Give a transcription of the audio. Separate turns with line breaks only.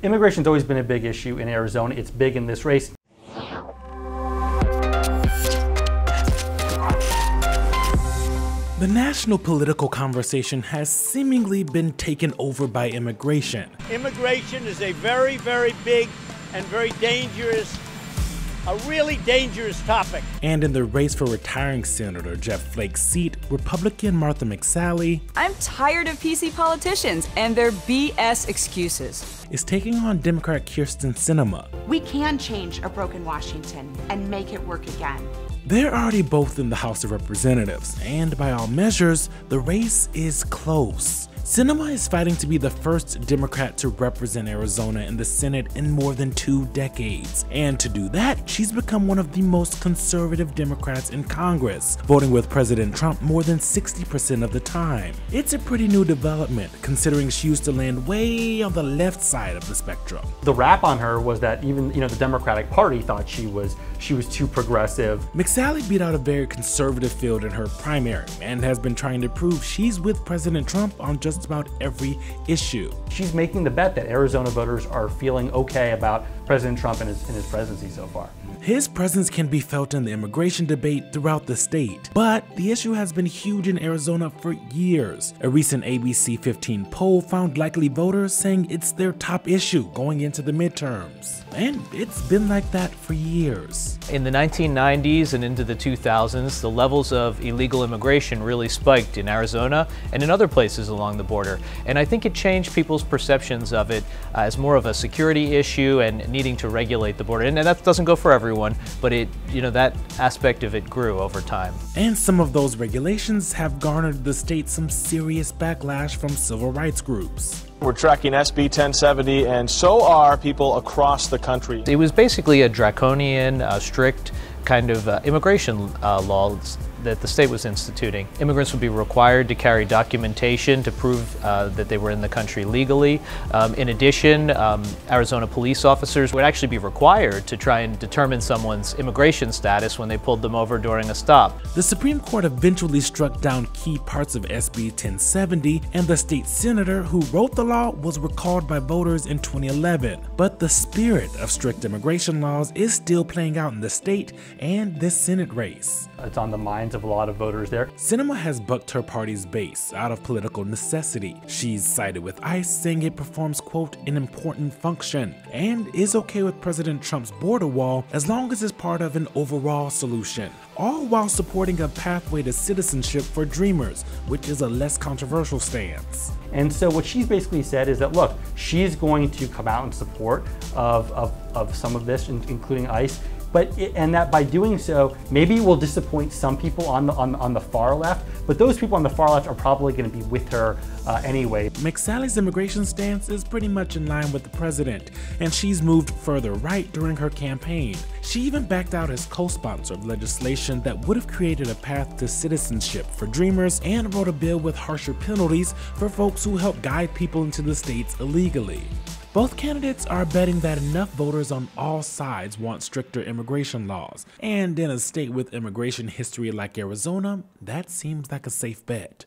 Immigration's always been a big issue in Arizona. It's big in this race.
The national political conversation has seemingly been taken over by immigration.
Immigration is a very, very big and very dangerous, a really dangerous topic.
And in the race for retiring Senator Jeff Flake's seat, Republican Martha McSally,
I'm tired of PC politicians and their BS excuses,
is taking on Democrat Kyrsten Sinema.
We can change a broken Washington and make it work again.
They're already both in the House of Representatives, and by all measures, the race is close. Sinema is fighting to be the first Democrat to represent Arizona in the Senate in more than 2 decades. And to do that, she's become one of the most conservative Democrats in Congress, voting with President Trump more than 60% of the time. It's a pretty new development, considering she used to land way on the left side of the spectrum.
The rap on her was that even the Democratic Party thought she was too progressive.
McSally beat out a very conservative field in her primary and has been trying to prove she's with President Trump on just about every issue.
She's making the bet that Arizona voters are feeling okay about President Trump and his presidency so far.
His presence can be felt in the immigration debate throughout the state, but the issue has been huge in Arizona for years. A recent ABC 15 poll found likely voters saying it's their top issue going into the midterms. And it's been like that for years.
In the 1990s and into the 2000s, the levels of illegal immigration really spiked in Arizona and in other places along the border. And I think it changed people's perceptions of it as more of a security issue and needing to regulate the border. And that doesn't go for everyone, but that aspect of it grew over time.
And some of those regulations have garnered the state some serious backlash from civil rights groups.
We're tracking SB 1070, and so are people across the country.
It was basically a draconian, strict kind of immigration laws that the state was instituting. Immigrants would be required to carry documentation to prove that they were in the country legally. In addition, Arizona police officers would actually be required to try and determine someone's immigration status when they pulled them over during a stop.
The Supreme Court eventually struck down key parts of SB 1070, and the state senator who wrote the law was recalled by voters in 2011. But the spirit of strict immigration laws is still playing out in the state and this Senate race.
It's on the minds of a lot of voters there.
Sinema has bucked her party's base out of political necessity. She's sided with ICE, saying it performs, quote, an important function, and is okay with President Trump's border wall as long as it's part of an overall solution, all while supporting a pathway to citizenship for Dreamers, which is a less controversial stance.
And so what she's basically said is that, look, she's going to come out in support of some of this, including ICE, and that by doing so, maybe it will disappoint some people on the far left, but those people on the far left are probably going to be with her anyway.
McSally's immigration stance is pretty much in line with the president, and she's moved further right during her campaign. She even backed out as co-sponsor of legislation that would have created a path to citizenship for Dreamers and wrote a bill with harsher penalties for folks who help guide people into the states illegally. Both candidates are betting that enough voters on all sides want stricter immigration laws, and in a state with immigration history like Arizona, that seems like a safe bet.